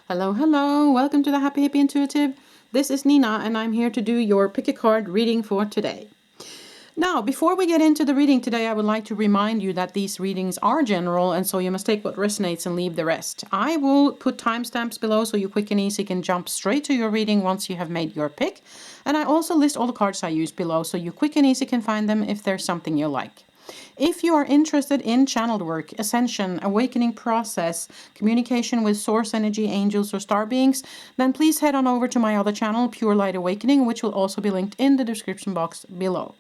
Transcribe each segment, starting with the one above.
Hello, hello. Welcome to the Happy Hippie Intuitive. This is Nina, and I'm here to do your pick a card reading for today. Now, before we get into the reading today, I would like to remind you that these readings are general, and so you must take what resonates and leave the rest. I will put timestamps below so you quick and easy can jump straight to your reading once you have made your pick. And I also list all the cards I use below so you quick and easy can find them if there's something you like. If you are interested in channeled work, ascension, awakening process, communication with source energy, angels, or star beings, then please head on over to my other channel, Pure Light Awakening, which will also be linked in the description box below.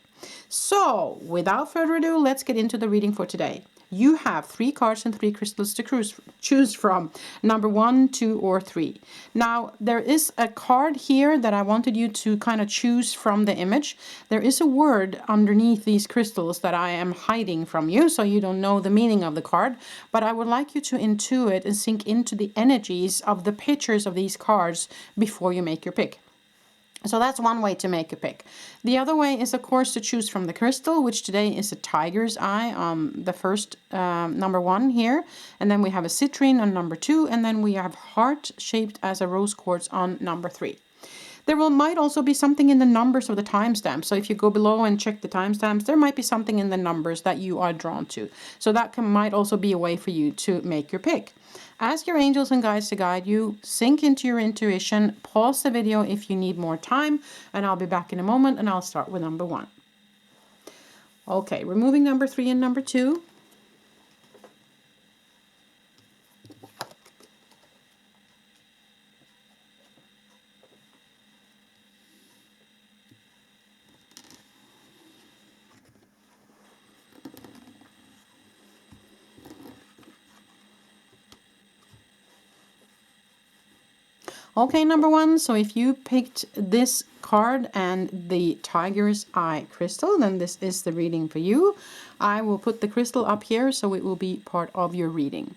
So, without further ado, let's get into the reading for today. You have 3 cards and 3 crystals to choose from. Number 1, 2, or 3. Now, there is a card here that I wanted you to kind of choose from the image. There is a word underneath these crystals that I am hiding from you, so you don't know the meaning of the card. But I would like you to intuit and sink into the energies of the pictures of these cards before you make your pick. So that's one way to make a pick. The other way is, of course, to choose from the crystal, which today is a tiger's eye on the first number 1 here. And then we have a citrine on number 2. And then we have heart shaped as a rose quartz on number 3. There might also be something in the numbers of the timestamps. So if you go below and check the timestamps, there might be something in the numbers that you are drawn to. So that might also be a way for you to make your pick. Ask your angels and guides to guide you. Sink into your intuition. Pause the video if you need more time. And I'll be back in a moment and I'll start with number 1. Okay, removing number 3 and number 2. Okay, number 1, so if you picked this card and the tiger's eye crystal, then this is the reading for you. I will put the crystal up here so it will be part of your reading.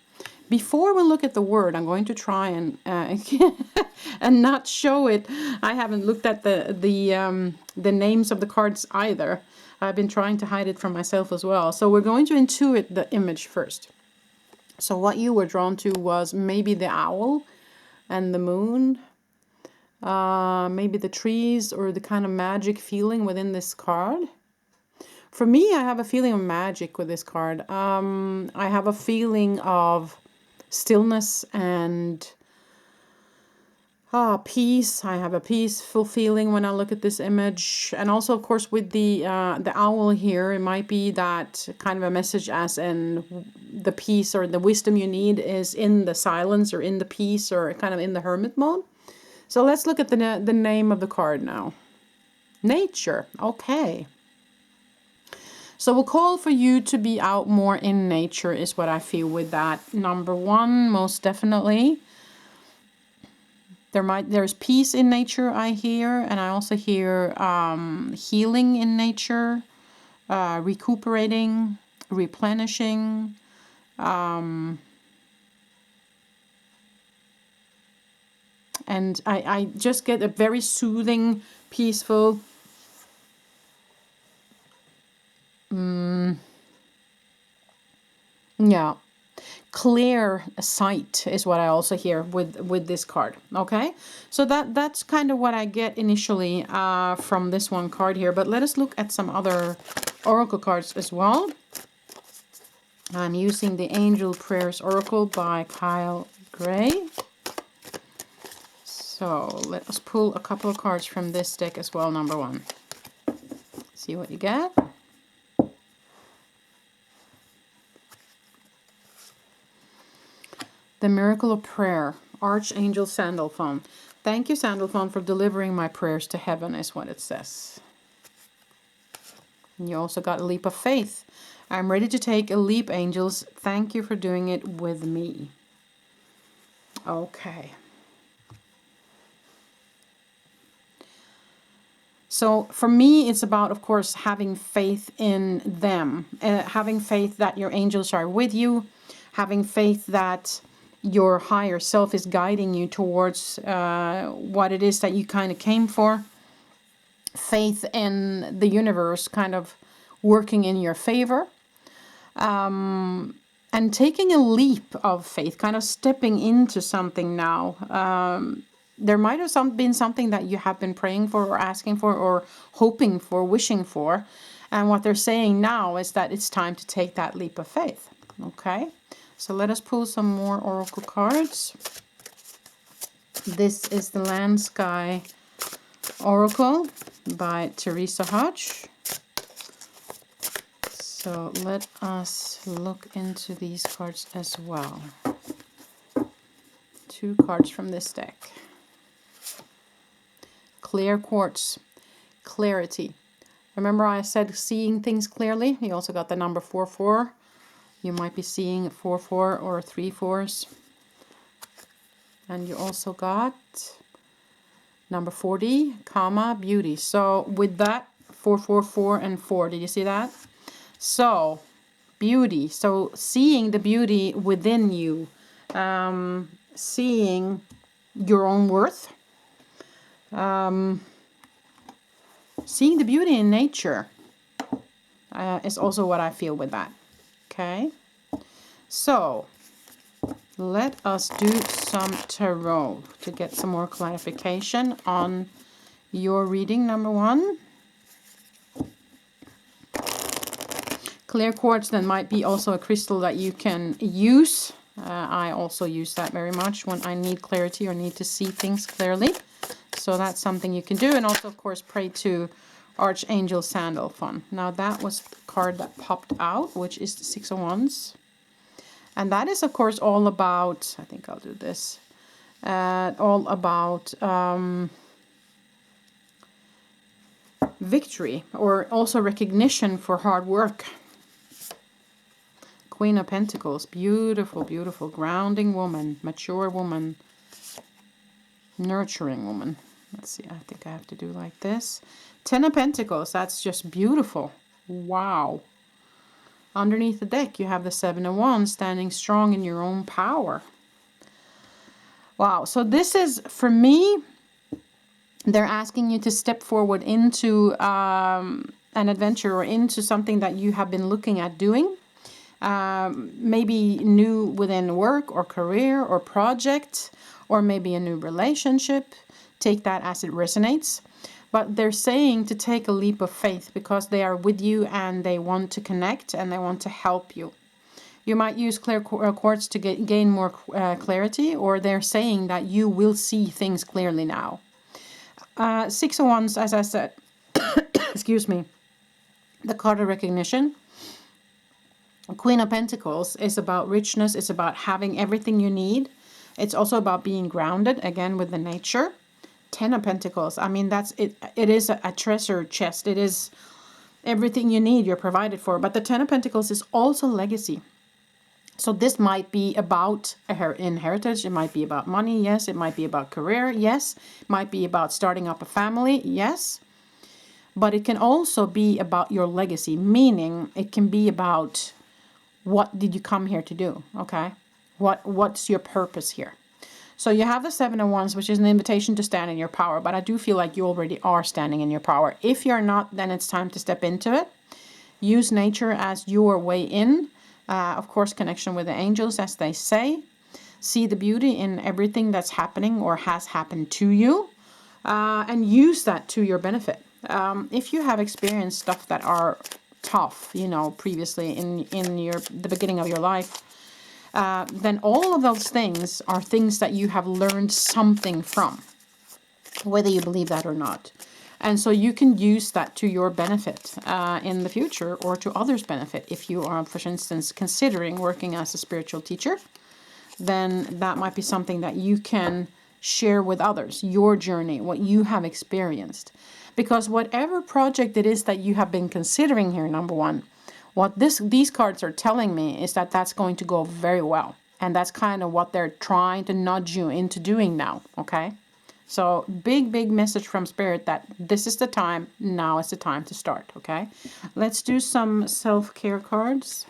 Before we look at the word, I'm going to try and and not show it. I haven't looked at the names of the cards either. I've been trying to hide it from myself as well. So we're going to intuit the image first. So what you were drawn to was maybe the owl and the moon, maybe the trees, or the kind of magic feeling within this card. For me, I have a feeling of magic with this card. I have a feeling of stillness and peace. I have a peaceful feeling when I look at this image. And also, of course, with the owl here, it might be that kind of a message as in the peace or the wisdom you need is in the silence or in the peace or kind of in the hermit mode. So let's look at the name of the card now. Nature. Okay. So we'll call for you to be out more in nature is what I feel with that. Number 1, most definitely. There's peace in nature, I hear, and I also hear healing in nature, recuperating, replenishing, and I just get a very soothing, peaceful, yeah, clear sight is what I also hear with this card. Okay, so that's kind of what I get initially from this one card here. But let us look at some other oracle cards as well. I'm using the Angel Prayers Oracle by Kyle Gray. So let us pull a couple of cards from this deck as well. Number 1. See what you get. The Miracle of Prayer, Archangel Sandalphon. Thank you, Sandalphon, for delivering my prayers to heaven, is what it says. And you also got a leap of faith. I'm ready to take a leap, angels. Thank you for doing it with me. Okay. So for me, it's about, of course, having faith in them. Having faith that your angels are with you. Having faith that your higher self is guiding you towards what it is that you kind of came for. Faith in the universe kind of working in your favor. and taking a leap of faith, kind of stepping into something now. There might have been something that you have been praying for or asking for or hoping for, wishing for. And what they're saying now is that it's time to take that leap of faith. Okay, so let us pull some more oracle cards. This is the Land Sky Oracle by Teresa Hodge. So let us look into these cards as well. 2 cards from this deck. Clear quartz, clarity. Remember I said seeing things clearly? You also got the number 4-4. You might be seeing 4-4 or 3-4s. And you also got number 40, comma, beauty. So with that, 4-4-4 and 4, did you see that? So, beauty. So seeing the beauty within you, seeing your own worth, seeing the beauty in nature is also what I feel with that. Okay, so let us do some tarot to get some more clarification on your reading, number 1. Clear quartz then might be also a crystal that you can use. I also use that very much when I need clarity or need to see things clearly. So that's something you can do. And also, of course, pray to Archangel Sandalphon. Now that was the card that popped out, which is the 6 of Wands. And that is, of course, all about, I think I'll do this, all about victory or also recognition for hard work. Queen of Pentacles, beautiful, beautiful, grounding woman, mature woman, nurturing woman. Let's see, I think I have to do like this. 10 of Pentacles, that's just beautiful. Wow. Underneath the deck, you have the 7 of Wands, standing strong in your own power. Wow, so this is, for me, they're asking you to step forward into an adventure or into something that you have been looking at doing. Maybe new within work or career or project, or maybe a new relationship. Take that as it resonates. But they're saying to take a leap of faith because they are with you and they want to connect and they want to help you. You might use clear quartz to gain more clarity, or they're saying that you will see things clearly now. 6 of Wands, as I said, excuse me, the card of recognition. Queen of Pentacles is about richness. It's about having everything you need. It's also about being grounded, again, with the nature. 10 of Pentacles, I mean, that's it. It is a treasure chest. It is everything you need, you're provided for. But the 10 of Pentacles is also legacy. So this might be about inheritance. It might be about money. Yes. It might be about career. Yes. It might be about starting up a family. Yes. But it can also be about your legacy, meaning it can be about what did you come here to do? Okay. What's your purpose here? So you have the 7 of Wands, which is an invitation to stand in your power. But I do feel like you already are standing in your power. If you're not, then it's time to step into it. Use nature as your way in. Of course, connection with the angels, as they say. See the beauty in everything that's happening or has happened to you. And use that to your benefit. If you have experienced stuff that are tough, you know, previously in the beginning of your life, then all of those things are things that you have learned something from, whether you believe that or not. And so you can use that to your benefit in the future, or to others' benefit. If you are, for instance, considering working as a spiritual teacher, then that might be something that you can share with others, your journey, what you have experienced. Because whatever project it is that you have been considering here, number 1, what these cards are telling me is that that's going to go very well. And that's kind of what they're trying to nudge you into doing now, okay? So big message from Spirit that this is the time, now is the time to start, okay? Let's do some self-care cards.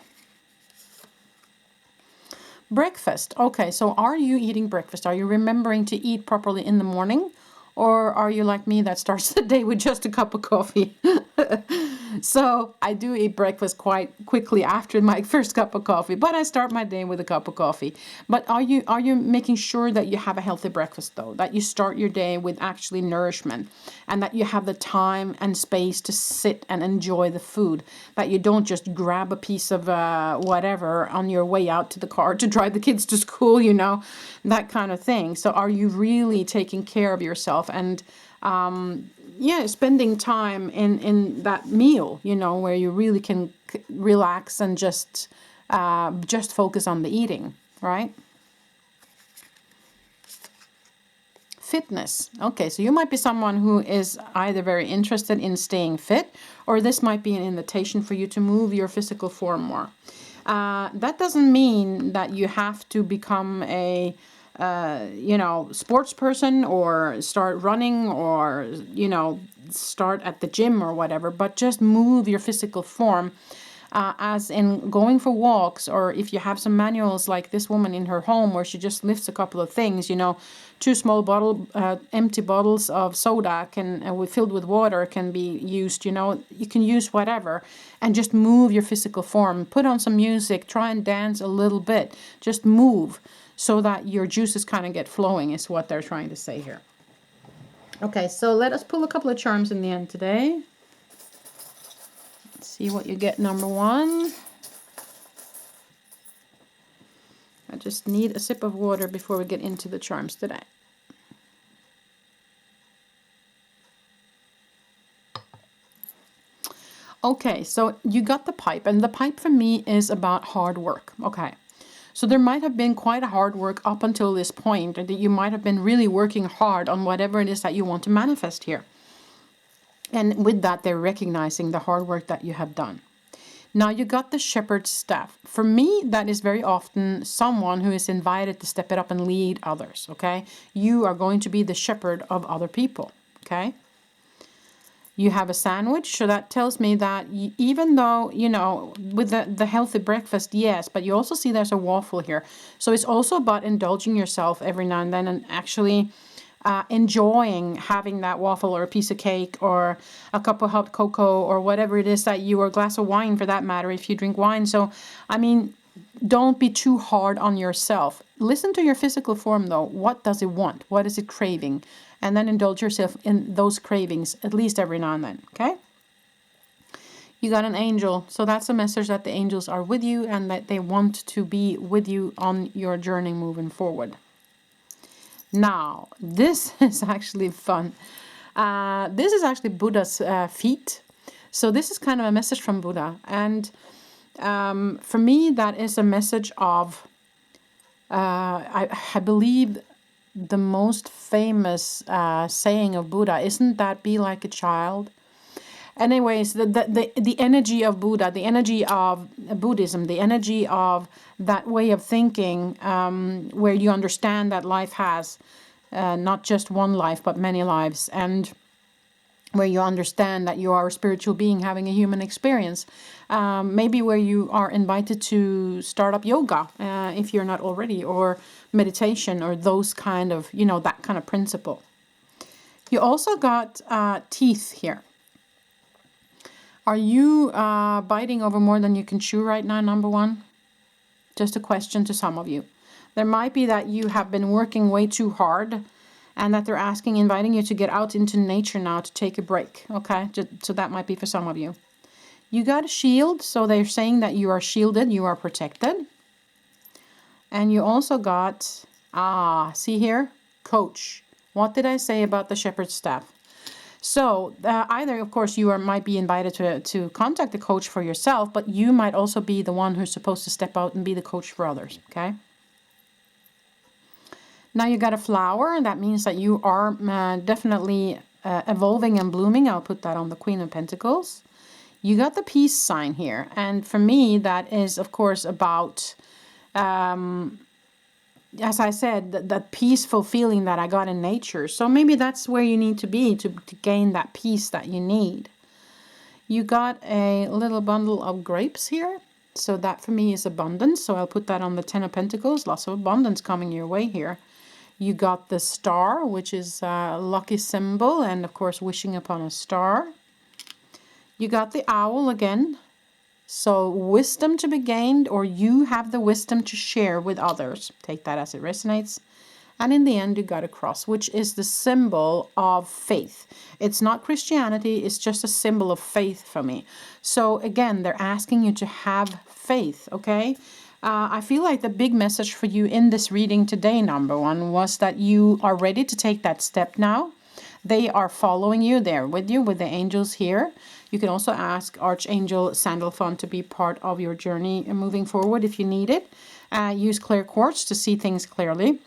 Breakfast. Okay, so are you eating breakfast? Are you remembering to eat properly in the morning? Or are you like me that starts the day with just a cup of coffee? So I do eat breakfast quite quickly after my first cup of coffee, but I start my day with a cup of coffee. But are you making sure that you have a healthy breakfast though? That you start your day with actually nourishment, and that you have the time and space to sit and enjoy the food, that you don't just grab a piece of whatever on your way out to the car to drive the kids to school, you know, that kind of thing. So are you really taking care of yourself and yeah, spending time in that meal, you know, where you really can relax and just focus on the eating, right? Fitness. Okay, so you might be someone who is either very interested in staying fit, or this might be an invitation for you to move your physical form more. That doesn't mean that you have to become a you know, sports person or start running or, you know, start at the gym or whatever, but just move your physical form, as in going for walks, or if you have some manuals like this woman in her home where she just lifts a couple of things, you know, 2 small empty bottles of soda filled with water can be used, you know, you can use whatever and just move your physical form, put on some music, try and dance a little bit, just move, so that your juices kind of get flowing is what they're trying to say here. Okay, so let us pull a couple of charms in the end today. Let's see what you get, number 1. I just need a sip of water before we get into the charms today. Okay, so you got the pipe, and the pipe for me is about hard work. Okay. So there might have been quite a hard work up until this point, and that you might have been really working hard on whatever it is that you want to manifest here. And with that, they're recognizing the hard work that you have done. Now you got the shepherd's staff. For me, that is very often someone who is invited to step it up and lead others, okay? You are going to be the shepherd of other people, okay? You have a sandwich, so that tells me that even though, you know, with the healthy breakfast, yes, but you also see there's a waffle here. So it's also about indulging yourself every now and then and actually enjoying having that waffle or a piece of cake or a cup of hot cocoa or whatever it is that you, or a glass of wine for that matter, if you drink wine. So, I mean, don't be too hard on yourself. Listen to your physical form though. What does it want? What is it craving? And then indulge yourself in those cravings at least every now and then, okay? You got an angel, so that's a message that the angels are with you and that they want to be with you on your journey moving forward. Now, this is actually fun. This is actually Buddha's feet. So this is kind of a message from Buddha. And for me, that is a message of, I believe, the most famous saying of Buddha, isn't that be like a child? Anyways, the energy of Buddha, the energy of Buddhism, the energy of that way of thinking, where you understand that life has not just one life, but many lives, and where you understand that you are a spiritual being having a human experience. Maybe where you are invited to start up yoga, if you're not already, or meditation, or those kind of, you know, that kind of principle. You also got teeth here. Are you biting over more than you can chew right now, number 1? Just a question to some of you. There might be that you have been working way too hard and that they're inviting you to get out into nature now to take a break, okay? So that might be for some of you. You got a shield, so they're saying that you are shielded, you are protected. And you also got, see here, coach. What did I say about the shepherd's staff? So either, of course, you might be invited to contact the coach for yourself, but you might also be the one who's supposed to step out and be the coach for others, okay? Now you got a flower, and that means that you are definitely evolving and blooming. I'll put that on the Queen of Pentacles. You got the peace sign here, and for me, that is, of course, about... as I said, that peaceful feeling that I got in nature. So maybe that's where you need to be to gain that peace that you need. You got a little bundle of grapes here. So that for me is abundance. So I'll put that on the 10 of Pentacles. Lots of abundance coming your way here. You got the star, which is a lucky symbol, and of course wishing upon a star. You got the owl again. So wisdom to be gained, or you have the wisdom to share with others. Take that as it resonates. And in the end, you got a cross, which is the symbol of faith. It's not Christianity, it's just a symbol of faith for me. So again, they're asking you to have faith, okay? I feel like the big message for you in this reading today, number one, was that you are ready to take that step now. They are following you. They're with you, with the angels here. You can also ask Archangel Sandalphon to be part of your journey moving forward if you need it. Use clear quartz to see things clearly.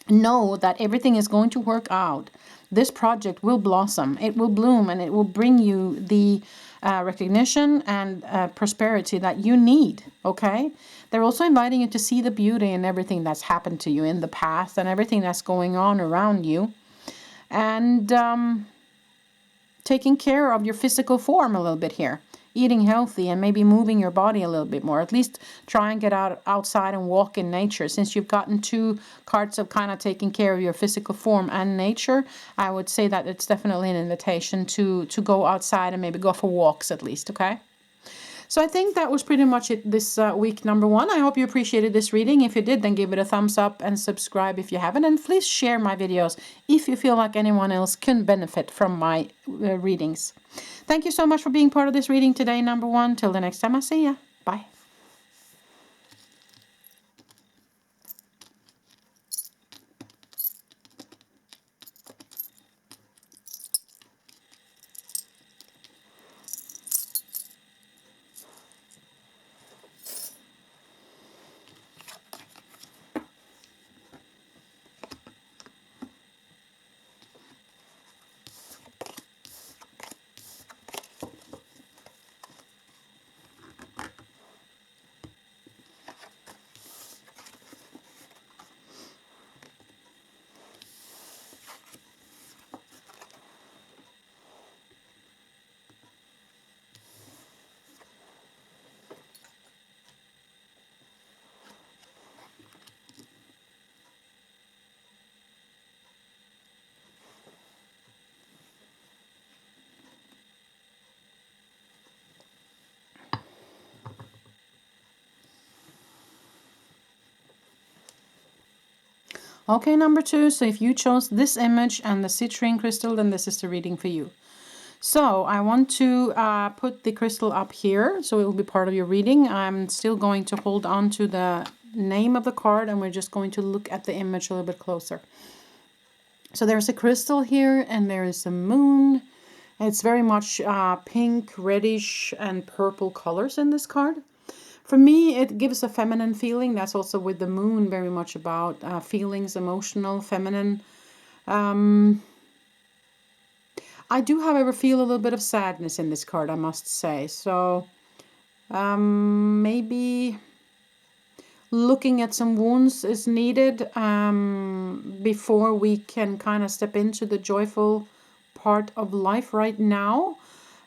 Know that everything is going to work out. This project will blossom. It will bloom, and it will bring you the recognition and prosperity that you need, okay? They're also inviting you to see the beauty in everything that's happened to you in the past and everything that's going on around you. And taking care of your physical form a little bit here. Eating healthy and maybe moving your body a little bit more. At least try and get outside and walk in nature. Since you've gotten 2 cards of kind of taking care of your physical form and nature, I would say that it's definitely an invitation to go outside and maybe go for walks at least, okay? So I think that was pretty much it this week number 1. I hope you appreciated this reading. If you did, then give it a thumbs up and subscribe if you haven't. And please share my videos if you feel like anyone else can benefit from my readings. Thank you so much for being part of this reading today, number 1. Till the next time I see ya. Bye. Okay, number 2, so if you chose this image and the citrine crystal, then this is the reading for you. So I want to put the crystal up here, so it will be part of your reading. I'm still going to hold on to the name of the card, and we're just going to look at the image a little bit closer. So there's a crystal here, and there is a moon. It's very much pink, reddish, and purple colors in this card. For me, it gives a feminine feeling. That's also with the moon very much about feelings, emotional, feminine. I do, however, feel a little bit of sadness in this card, I must say. So maybe looking at some wounds is needed before we can kind of step into the joyful part of life right now.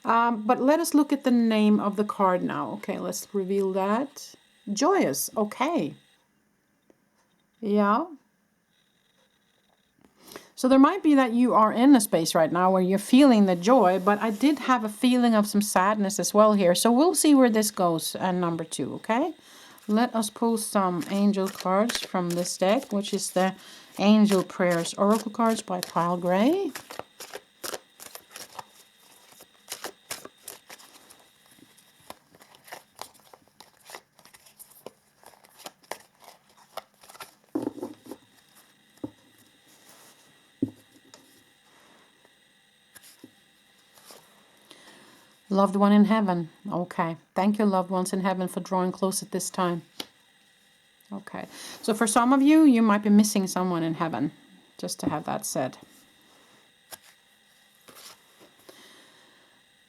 But let us look at the name of the card now. Okay, let's reveal that. Joyous. Okay. Yeah. So there might be that you are in a space right now where you're feeling the joy, but I did have a feeling of some sadness as well here. So we'll see where this goes at number 2, okay? Let us pull some angel cards from this deck, which is the Angel Prayers Oracle cards by Kyle Gray. Loved one in heaven. Okay. Thank you, loved ones in heaven, for drawing close at this time. Okay. So for some of you, you might be missing someone in heaven. Just to have that said.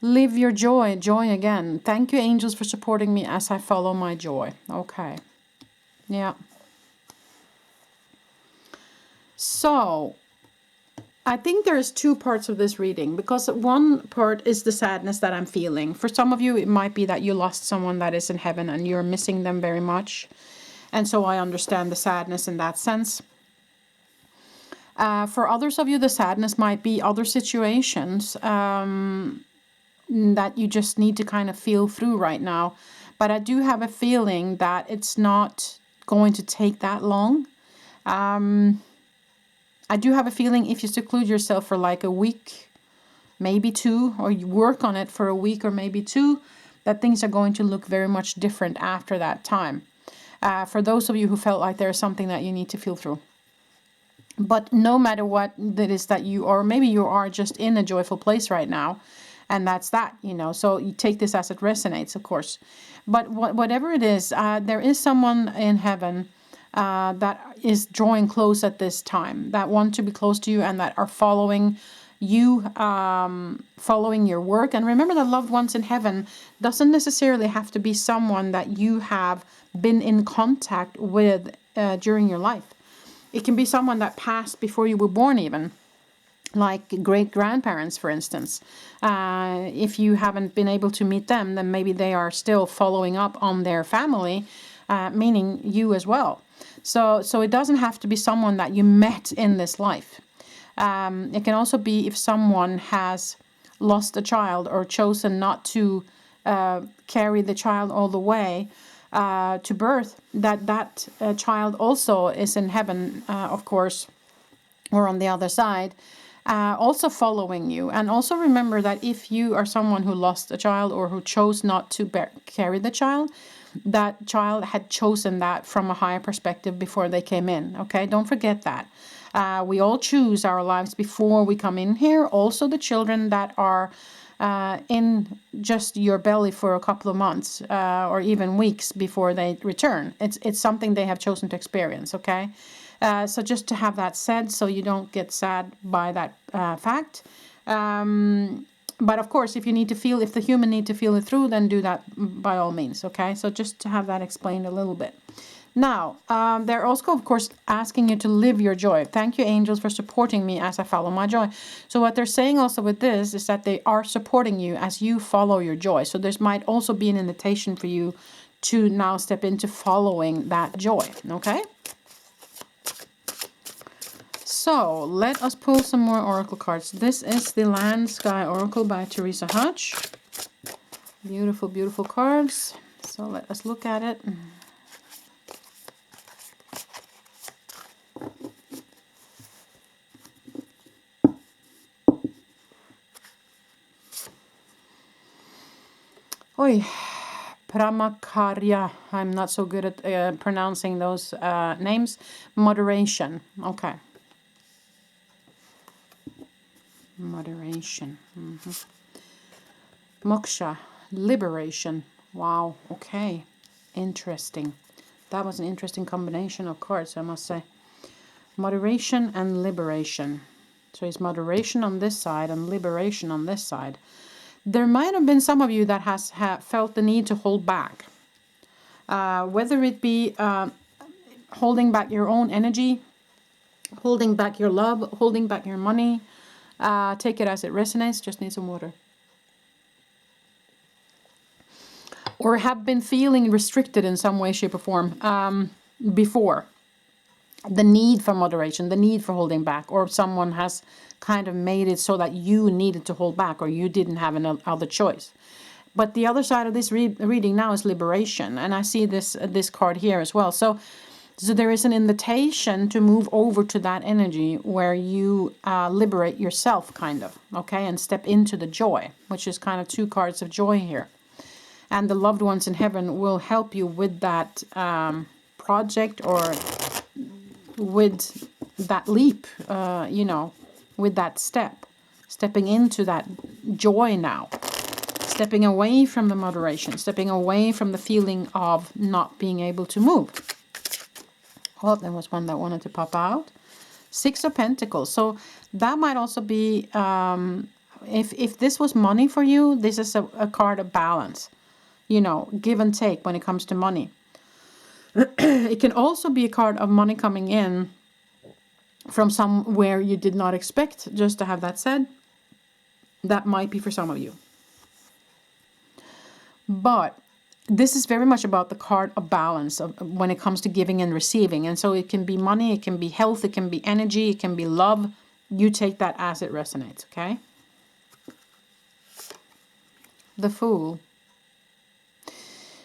Live your joy. Joy again. Thank you, angels, for supporting me as I follow my joy. Okay. Yeah. So I think there's 2 parts of this reading, because one part is the sadness that I'm feeling. For some of you, it might be that you lost someone that is in heaven and you're missing them very much. And so I understand the sadness in that sense. For others of you, the sadness might be other situations that you just need to kind of feel through right now. But I do have a feeling that it's not going to take that long. I do have a feeling if you seclude yourself for like a week, maybe two, or you work on it for a week or maybe two, that things are going to look very much different after that time. For those of you who felt like there's something that you need to feel through. But no matter what it is that you are, maybe you are just in a joyful place right now, and that's that, you know. So you take this as it resonates, of course. But whatever it is, there is someone in heaven that is drawing close at this time, that want to be close to you and that are following you, following your work. And remember that loved ones in heaven doesn't necessarily have to be someone that you have been in contact with during your life. It can be someone that passed before you were born even, like great-grandparents, for instance. If you haven't been able to meet them, then maybe they are still following up on their family, meaning you as well. So it doesn't have to be someone that you met in this life. It can also be if someone has lost a child or chosen not to carry the child all the way to birth, that child also is in heaven, of course, or on the other side, also following you. And also remember that if you are someone who lost a child or who chose not to carry the child, that child had chosen that from a higher perspective before they came in. Okay, don't forget that. We all choose our lives before we come in here. Also the children that are in just your belly for a couple of months or even weeks before they return. It's something they have chosen to experience, okay? So just to have that said, so you don't get sad by that fact. But of course, if the human need to feel it through, then do that by all means, okay? So just to have that explained a little bit. Now, they're also, of course, asking you to live your joy. Thank you, angels, for supporting me as I follow my joy. So what they're saying also with this is that they are supporting you as you follow your joy. So there might also be an invitation for you to now step into following that joy, okay? So let us pull some more oracle cards. This is the Land Sky Oracle by Teresa Hutch. Beautiful, beautiful cards. So let us look at it. Oi, Pramakarya. I'm not so good at pronouncing those names. Moderation. Okay. Moderation. Moksha. Liberation. Wow. Okay. Interesting. That was an interesting combination of cards, I must say. Moderation and liberation. So it's moderation on this side and liberation on this side. There might have been some of you that has felt the need to hold back. Whether it be holding back your own energy, holding back your love, holding back your money. Take it as it resonates. Just need some water. Or have been feeling restricted in some way, shape, or form before. The need for moderation, the need for holding back, or someone has kind of made it so that you needed to hold back or you didn't have another choice. But the other side of this reading now is liberation, and I see this card here as well. So there is an invitation to move over to that energy where you liberate yourself, kind of, okay, and step into the joy, which is kind of two cards of joy here. And the loved ones in heaven will help you with that project or with that leap, with that stepping into that joy now, stepping away from the moderation, stepping away from the feeling of not being able to move. Oh, there was one that wanted to pop out. Six of Pentacles. So that might also be, if this was money for you, this is a card of balance, give and take when it comes to money. It can also be a card of money coming in from somewhere you did not expect, just to have that said. That might be for some of you. But this is very much about the card of balance of, when it comes to giving and receiving. And so it can be money, it can be health, it can be energy, it can be love. You take that as it resonates, okay? The Fool.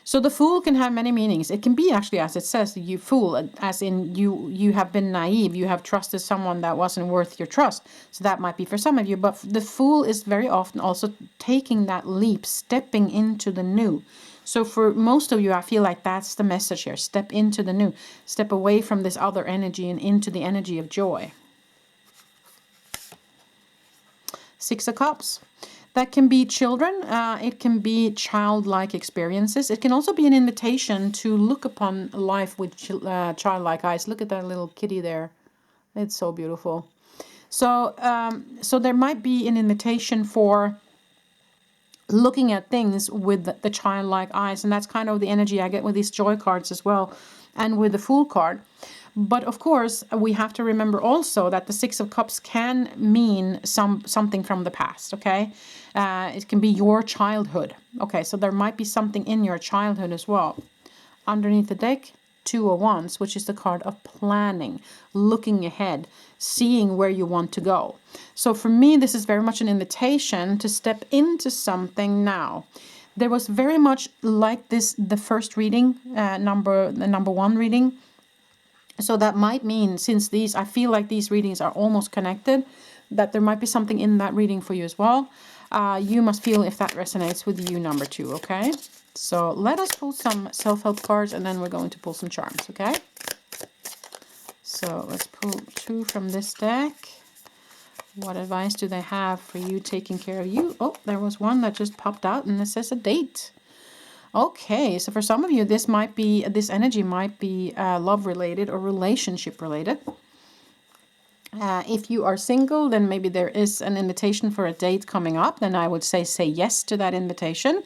So the Fool can have many meanings. It can be actually, as it says, you fool, as in you have been naive, you have trusted someone that wasn't worth your trust. So that might be for some of you, but the Fool is very often also taking that leap, stepping into the new. So for most of you, I feel like that's the message here. Step into the new. Step away from this other energy and into the energy of joy. Six of Cups. That can be children. It can be childlike experiences. It can also be an invitation to look upon life with childlike eyes. Look at that little kitty there. It's so beautiful. So, so there might be an invitation for looking at things with the childlike eyes, and that's kind of the energy I get with these joy cards as well, and with the Fool card. But of course, we have to remember also that the Six of Cups can mean something from the past, okay? It can be your childhood. Okay, so there might be something in your childhood as well. Underneath the deck, Two of Wands, which is the card of planning, looking ahead, seeing where you want to go. So for me, this is very much an invitation to step into something now. There was very much like this, the first reading, the number one reading. So that might mean, since these, I feel like these readings are almost connected, that there might be something in that reading for you as well. You must feel if that resonates with you, number two, okay? So let us pull some self-help cards, and then we're going to pull some charms, okay? So let's pull two from this deck. What advice do they have for you taking care of you? Oh, there was one that just popped out, and it says a date. Okay, so for some of you, this energy might be love related or relationship related. If you are single, then maybe there is an invitation for a date coming up. Then I would say yes to that invitation.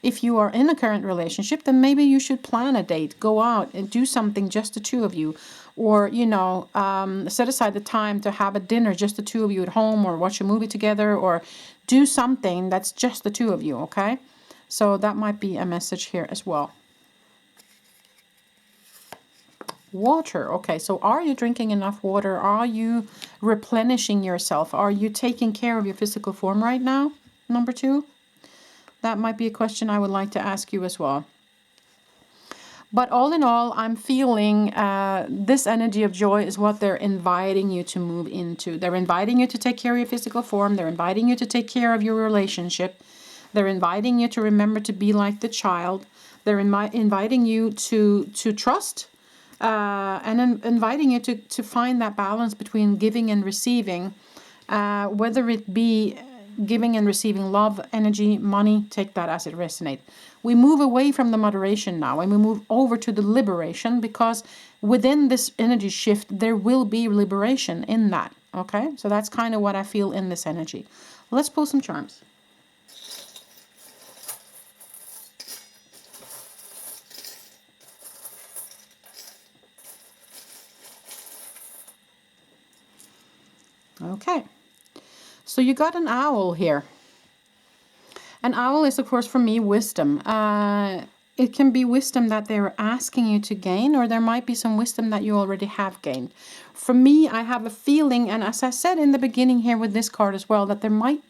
If you are in a current relationship, then maybe you should plan a date, go out and do something, just the two of you. Or, you know, set aside the time to have a dinner, just the two of you at home, or watch a movie together, or do something that's just the two of you, okay? So that might be a message here as well. Water. Okay, so are you drinking enough water? Are you replenishing yourself? Are you taking care of your physical form right now? Number two. That might be a question I would like to ask you as well. But all in all, I'm feeling this energy of joy is what they're inviting you to move into. They're inviting you to take care of your physical form. They're inviting you to take care of your relationship. They're inviting you to remember to be like the child. They're inviting you to trust, and inviting you to find that balance between giving and receiving, whether it be giving and receiving love, energy, money. Take that as it resonates. We move away from the moderation now, and we move over to the liberation, because within this energy shift, there will be liberation in that. Okay, so that's kind of what I feel in this energy. Let's pull some charms. Okay, so you got an owl here. An owl is, of course, for me, wisdom. It can be wisdom that they're asking you to gain, or there might be some wisdom that you already have gained. For me, I have a feeling, and as I said in the beginning here with this card as well, that there might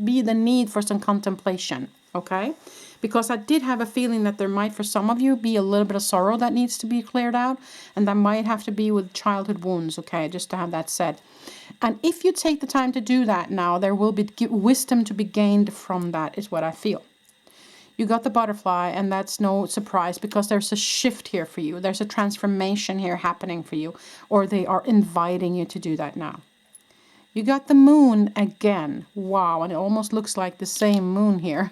be the need for some contemplation, okay? Because I did have a feeling that there might, for some of you, be a little bit of sorrow that needs to be cleared out, and that might have to be with childhood wounds, okay, just to have that said. And if you take the time to do that now, there will be wisdom to be gained from that, is what I feel. You got the butterfly, and that's no surprise, because there's a shift here for you. There's a transformation here happening for you, or they are inviting you to do that now. You got the moon again. Wow, and it almost looks like the same moon here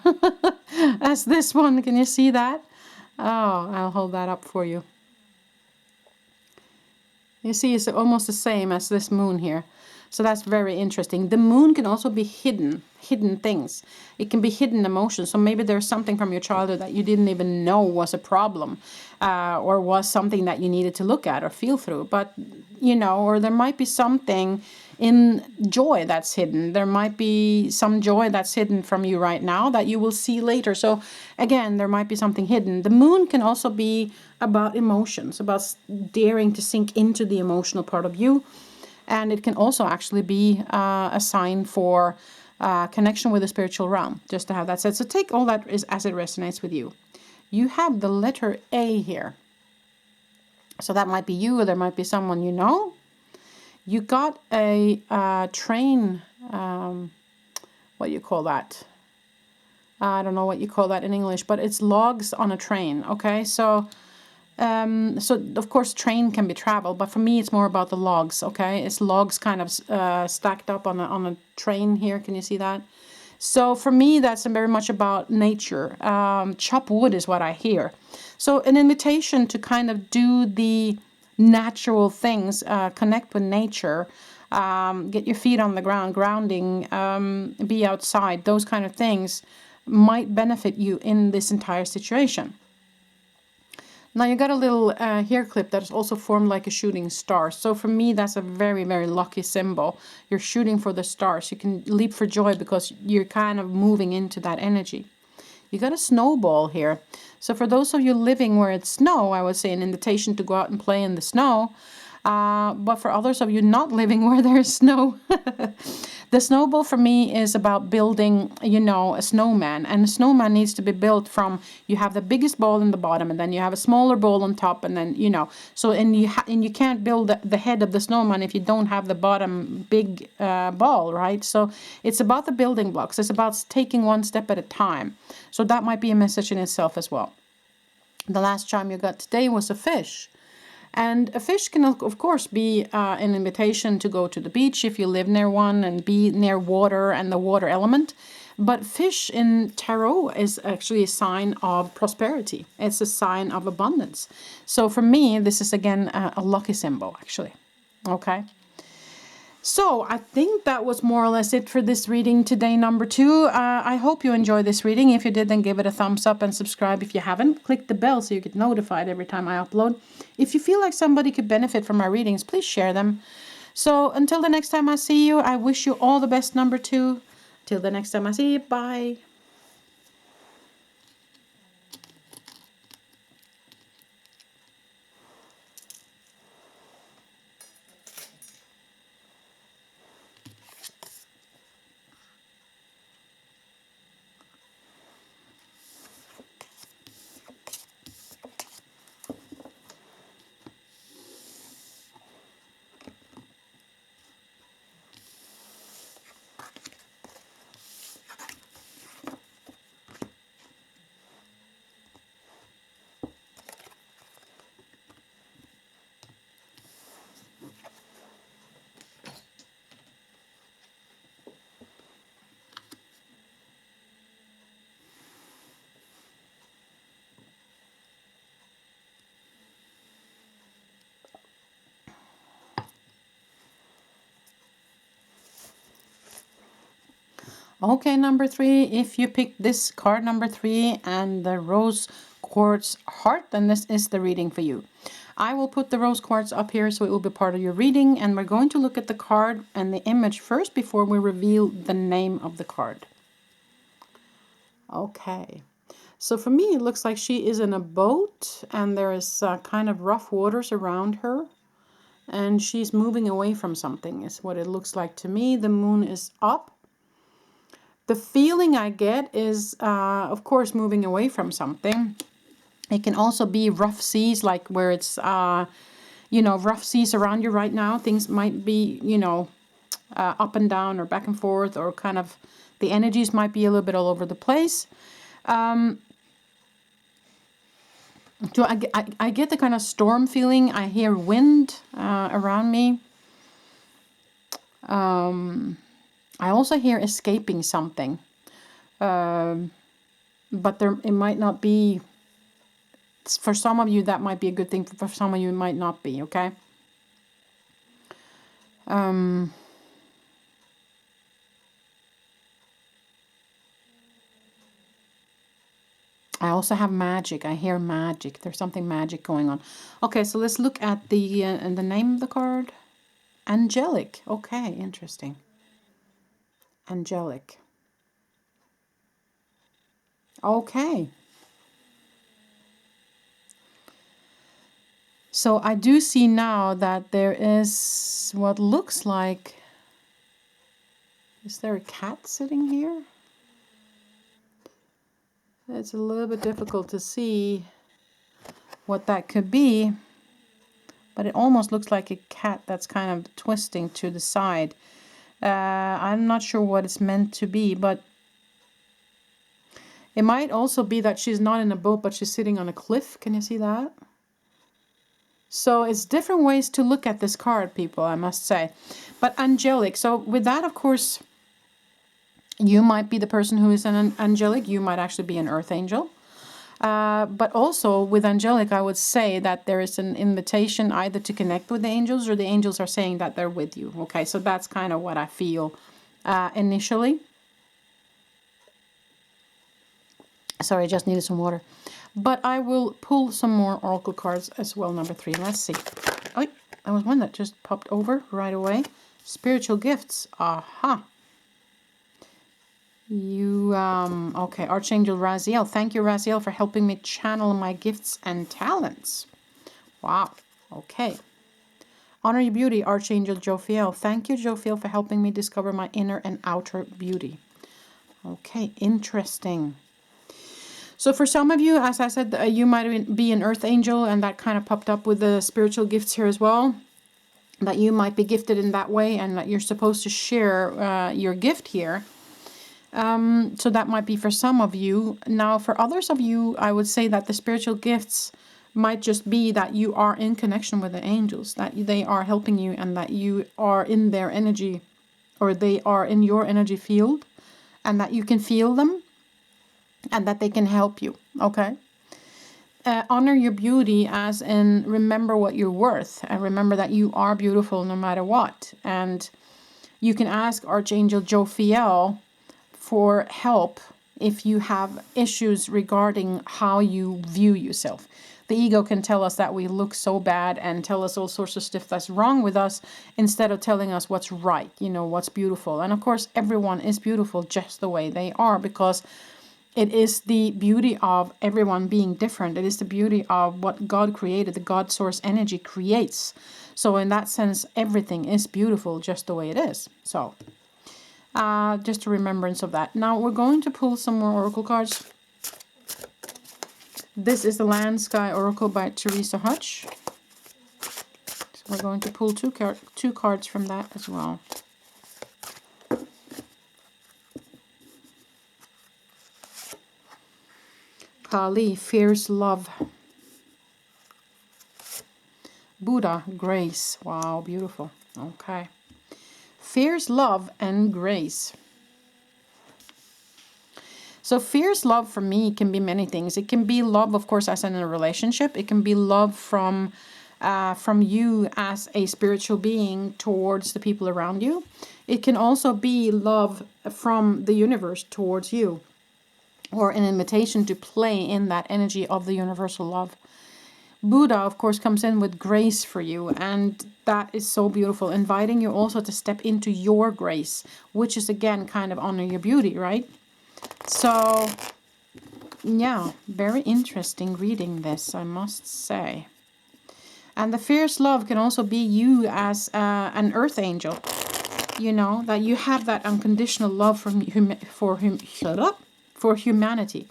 as this one. Can you see that? Oh, I'll hold that up for you. You see, it's almost the same as this moon here. So that's very interesting. The moon can also be hidden things. It can be hidden emotions. So maybe there's something from your childhood that you didn't even know was a problem, or was something that you needed to look at or feel through. But, you know, or there might be something in joy that's hidden. There might be some joy that's hidden from you right now that you will see later. So again, there might be something hidden. The moon can also be about emotions, about daring to sink into the emotional part of you. And it can also actually be a sign for connection with the spiritual realm, just to have that said. So take all that as it resonates with you. You have the letter A here. So that might be you, or there might be someone you know. You got a train, what do you call that? I don't know what you call that in English, but it's logs on a train, okay? So of course train can be travel, but for me it's more about the logs, okay? It's logs kind of stacked up on a train here. Can you see that? So for me that's very much about nature. Chop wood is what I hear. So an invitation to kind of do the natural things, connect with nature, get your feet on the ground, grounding, be outside, those kind of things might benefit you in this entire situation. Now you got a little hair clip that is also formed like a shooting star. So for me, that's a very, very lucky symbol. You're shooting for the stars. You can leap for joy because you're kind of moving into that energy. You got a snowball here. So for those of you living where it's snow, I would say an invitation to go out and play in the snow. But for others of you not living where there's snow, the snowball for me is about building, you know, a snowman. And a snowman needs to be built from, you have the biggest ball in the bottom, and then you have a smaller ball on top, and then, you know, so, and you can't build the head of the snowman if you don't have the bottom big ball, right? So it's about the building blocks. It's about taking one step at a time. So that might be a message in itself as well. The last charm you got today was a fish. And a fish can, of course, be an invitation to go to the beach if you live near one and be near water and the water element. But fish in tarot is actually a sign of prosperity. It's a sign of abundance. So for me, this is, again, a lucky symbol, actually. Okay. So I think that was more or less it for this reading today, number 2. I hope you enjoyed this reading. If you did, then give it a thumbs up and subscribe if you haven't. Click the bell so you get notified every time I upload. If you feel like somebody could benefit from my readings, please share them. So until the next time I see you, I wish you all the best, number 2. Till the next time I see you, bye. Okay, number 3, if you picked this card, number 3, and the rose quartz heart, then this is the reading for you. I will put the rose quartz up here so it will be part of your reading, and we're going to look at the card and the image first before we reveal the name of the card. Okay, so for me it looks like she is in a boat, and there is kind of rough waters around her, and she's moving away from something is what it looks like to me. The moon is up. The feeling I get is, of course, moving away from something. It can also be rough seas, like where it's, you know, rough seas around you right now. Things might be, you know, up and down or back and forth, or kind of the energies might be a little bit all over the place. So I get the kind of storm feeling. I hear wind around me. I also hear escaping something, but it might not be. For some of you, that might be a good thing. For some of you, it might not be. Okay. also have magic. I hear magic. There's something magic going on. Okay, so let's look at the name of the card. Angelic. Okay, interesting. Angelic. Okay. So I do see now that there is what looks like... Is there a cat sitting here? It's a little bit difficult to see what that could be. But it almost looks like a cat that's kind of twisting to the side. I'm not sure what it's meant to be, but it might also be that she's not in a boat, but she's sitting on a cliff. Can you see that? So it's different ways to look at this card, people, I must say. But angelic. So with that, of course, you might be the person who is an angelic. You might actually be an earth angel. But also with angelic, I would say that there is an invitation either to connect with the angels, or the angels are saying that they're with you. Okay, so that's kind of what I feel initially. Sorry, I just needed some water. But I will pull some more oracle cards as well, number 3. Let's see. Oh, that was one that just popped over right away. Spiritual gifts. Aha. Okay, Archangel Raziel. Thank you, Raziel, for helping me channel my gifts and talents. Wow. Okay. Honor your beauty, Archangel Jophiel. Thank you, Jophiel, for helping me discover my inner and outer beauty. Okay, interesting. So for some of you, as I said, you might be an earth angel, and that kind of popped up with the spiritual gifts here as well. That you might be gifted in that way, and that you're supposed to share your gift here. So that might be for some of you. Now, for others of you, I would say that the spiritual gifts might just be that you are in connection with the angels, that they are helping you, and that you are in their energy, or they are in your energy field, and that you can feel them, and that they can help you. Okay. Honor your beauty, as in remember what you're worth, and remember that you are beautiful no matter what. And you can ask Archangel Jophiel for help if you have issues regarding how you view yourself. The ego can tell us that we look so bad and tell us all sorts of stuff that's wrong with us, instead of telling us what's right, what's beautiful. And of course, everyone is beautiful just the way they are, because it is the beauty of everyone being different. It is the beauty of what God created, the God source energy creates. So in that sense, everything is beautiful just the way it is. So just a remembrance of that. Now we're going to pull some more oracle cards. This is the Land Sky Oracle by Teresa Hutch. So we're going to pull two cards from that as well. Kali, fierce love. Buddha, grace. Wow, beautiful. Okay. Fierce love and grace. So fierce love for me can be many things. It can be love, of course, as in a relationship. It can be love from you as a spiritual being towards the people around you. It can also be love from the universe towards you, or an invitation to play in that energy of the universal love. Buddha, of course, comes in with grace for you, and that is so beautiful, inviting you also to step into your grace, which is again kind of honor your beauty, right? So yeah, very interesting reading this, I must say. And the fierce love can also be you as an earth angel, that you have that unconditional love for humanity.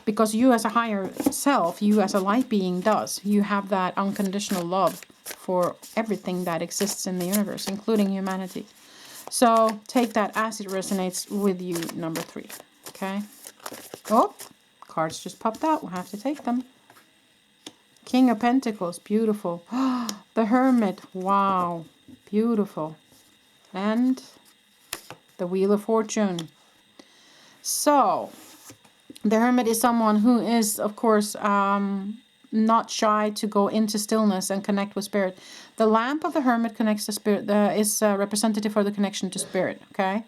Because you as a higher self, you as a light being does. You have that unconditional love for everything that exists in the universe, including humanity. So take that as it resonates with you, number 3. Okay. Oh, cards just popped out. We'll have to take them. King of Pentacles, beautiful. The Hermit, wow, beautiful. And the Wheel of Fortune. So the Hermit is someone who is, of course, not shy to go into stillness and connect with spirit. The lamp of the Hermit connects to spirit, is representative for the connection to spirit, okay?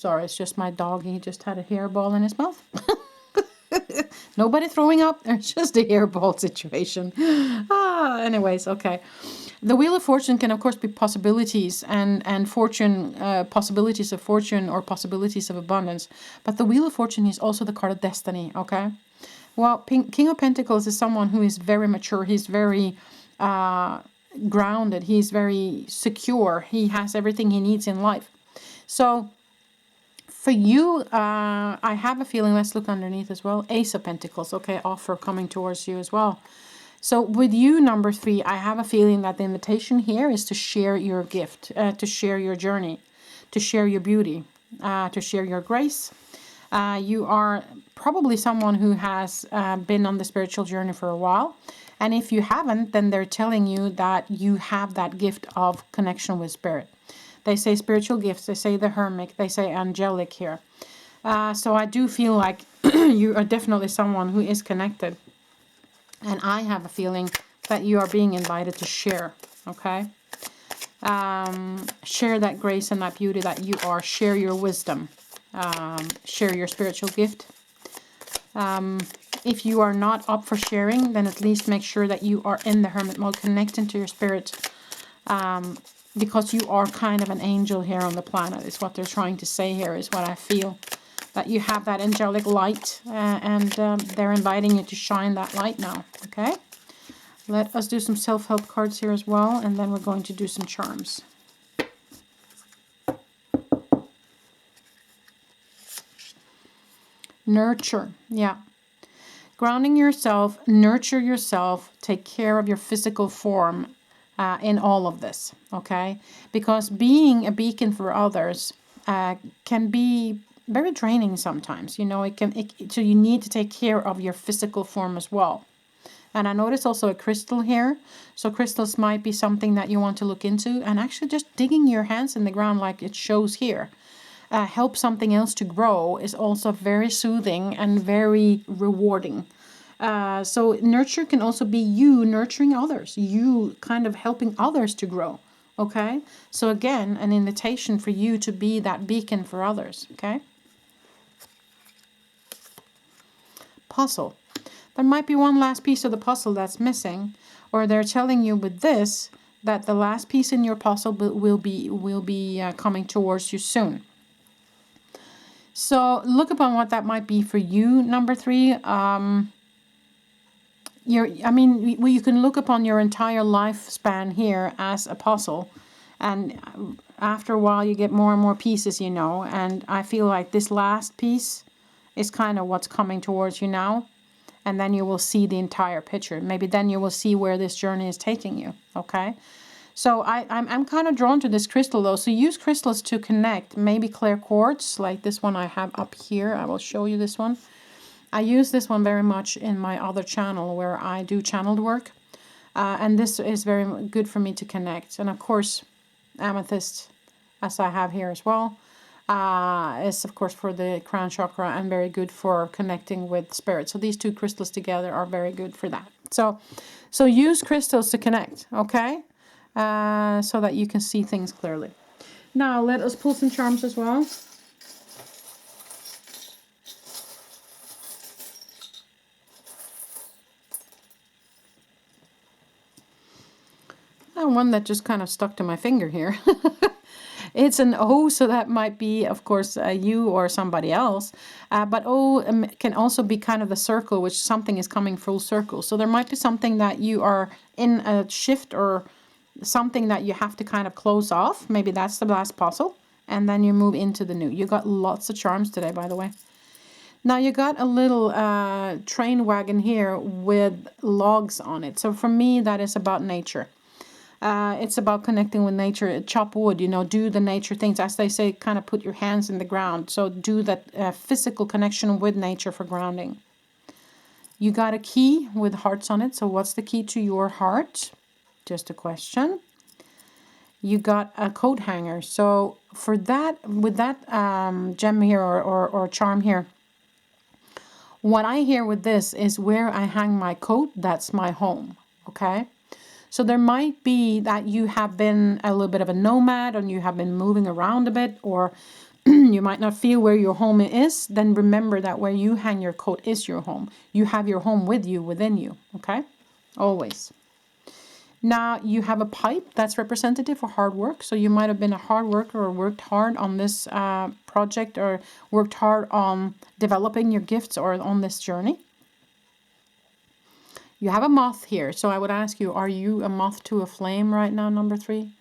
Sorry, it's just my dog. He just had a hairball in his mouth. Nobody throwing up. It's just a hairball situation. Anyways, okay. The Wheel of Fortune can, of course, be possibilities and fortune, possibilities of fortune or possibilities of abundance. But the Wheel of Fortune is also the card of destiny, okay? Well, King of Pentacles is someone who is very mature. He's very grounded. He's very secure. He has everything he needs in life. So for you, I have a feeling, let's look underneath as well. Ace of Pentacles, okay, offer coming towards you as well. So with you, number 3, I have a feeling that the invitation here is to share your gift, to share your journey, to share your beauty, to share your grace. You are probably someone who has been on the spiritual journey for a while. And if you haven't, then they're telling you that you have that gift of connection with spirit. They say spiritual gifts, they say the hermit, they say angelic here. So I do feel like you are definitely someone who is connected. And I have a feeling that you are being invited to share, okay? Share that grace and that beauty that you are. Share your wisdom. Share your spiritual gift. If you are not up for sharing, then at least make sure that you are in the hermit mode, connecting to your spirit. Because you are kind of an angel here on the planet, is what they're trying to say here, is what I feel. That you have that angelic light, and they're inviting you to shine that light now, okay? Let us do some self-help cards here as well, and then we're going to do some charms. Nurture, yeah. Grounding yourself, nurture yourself, take care of your physical form in all of this, okay? Because being a beacon for others can be very draining sometimes, you know. So you need to take care of your physical form as well. And I notice also a crystal here. So crystals might be something that you want to look into, and actually just digging your hands in the ground like it shows here. Help something else to grow is also very soothing and very rewarding. So nurture can also be you nurturing others, you kind of helping others to grow. Okay, so again, an invitation for you to be that beacon for others. Okay, puzzle. There might be one last piece of the puzzle that's missing, or they're telling you with this that the last piece in your puzzle will be coming towards you soon. So look upon what that might be for you, number 3. You can look upon your entire lifespan here as a puzzle, and after a while you get more and more pieces, you know, and I feel like this last piece is kind of what's coming towards you now, and then you will see the entire picture. Maybe then you will see where this journey is taking you, okay? So I'm kind of drawn to this crystal though. So use crystals to connect. Maybe clear quartz, like this one I have up here. I will show you this one. I use this one very much in my other channel where I do channeled work. And this is very good for me to connect. And of course, amethyst, as I have here as well, is of course for the crown chakra and very good for connecting with spirit. So these two crystals together are very good for that. So use crystals to connect, okay? So that you can see things clearly. Now let us pull some charms as well. And one that just kind of stuck to my finger here. It's an O, so that might be, of course, you or somebody else. But O can also be kind of the circle, which something is coming full circle. So there might be something that you are in a shift or something that you have to kind of close off. Maybe that's the last puzzle. And then you move into the new. You got lots of charms today, by the way. Now you got a little train wagon here with logs on it. So for me, that is about nature. It's about connecting with nature. Chop wood, you know, do the nature things. As they say, kind of put your hands in the ground. So do that physical connection with nature for grounding. You got a key with hearts on it. So what's the key to your heart? Just a question. You got a coat hanger. So for that, with that gem here or charm here, what I hear with this is where I hang my coat, that's my home. Okay? So there might be that you have been a little bit of a nomad and you have been moving around a bit, or you might not feel where your home is, then remember that where you hang your coat is your home. You have your home with you, within you, okay? Always. Now, you have a pipe that's representative for hard work. So you might have been a hard worker or worked hard on this project, or worked hard on developing your gifts or on this journey. You have a moth here. So I would ask you, are you a moth to a flame right now, number 3?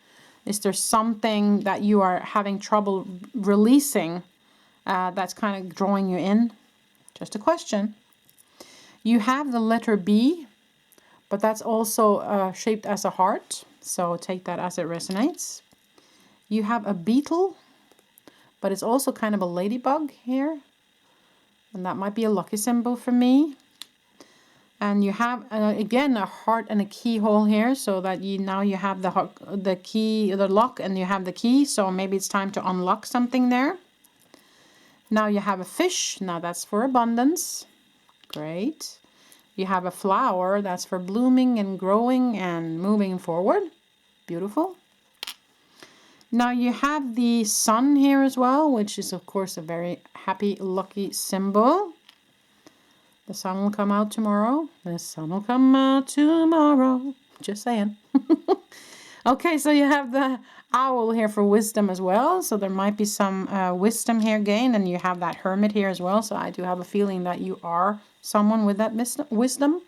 Is there something that you are having trouble releasing that's kind of drawing you in? Just a question. You have the letter B, but that's also shaped as a heart. So take that as it resonates. You have a beetle, but it's also kind of a ladybug here. And that might be a lucky symbol for me. And you have, again, a heart and a keyhole here, so that now you have the key, the lock, and you have the key. So maybe it's time to unlock something there. Now you have a fish. Now that's for abundance. Great. You have a flower. That's for blooming and growing and moving forward. Beautiful. Now you have the sun here as well, which is, of course, a very happy, lucky symbol. The sun will come out tomorrow. The sun will come out tomorrow. Just saying. Okay, so you have the owl here for wisdom as well. So there might be some wisdom here gained. And you have that hermit here as well. So I do have a feeling that you are someone with that wisdom.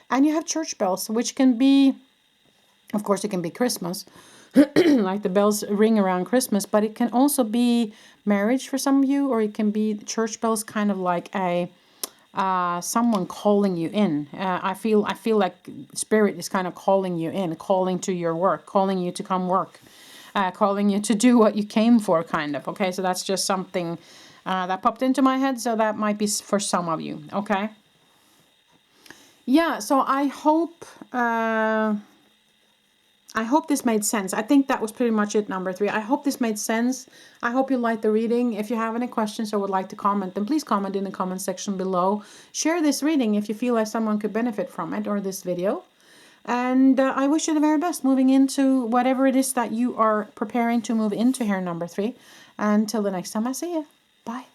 And you have church bells, which can be, of course, it can be Christmas. Like the bells ring around Christmas. But it can also be marriage for some of you. Or it can be church bells, kind of like a... someone calling you in. I feel like spirit is kind of calling you in, calling to your work, calling you to come work, calling you to do what you came for, kind of. Okay, so that's just something that popped into my head. So that might be for some of you. Okay. Yeah. So I hope this made sense. I think that was pretty much it, number 3. I hope this made sense. I hope you liked the reading. If you have any questions or would like to comment, then please comment in the comment section below. Share this reading if you feel like someone could benefit from it, or this video. And I wish you the very best moving into whatever it is that you are preparing to move into here, number 3. Until the next time I see you. Bye.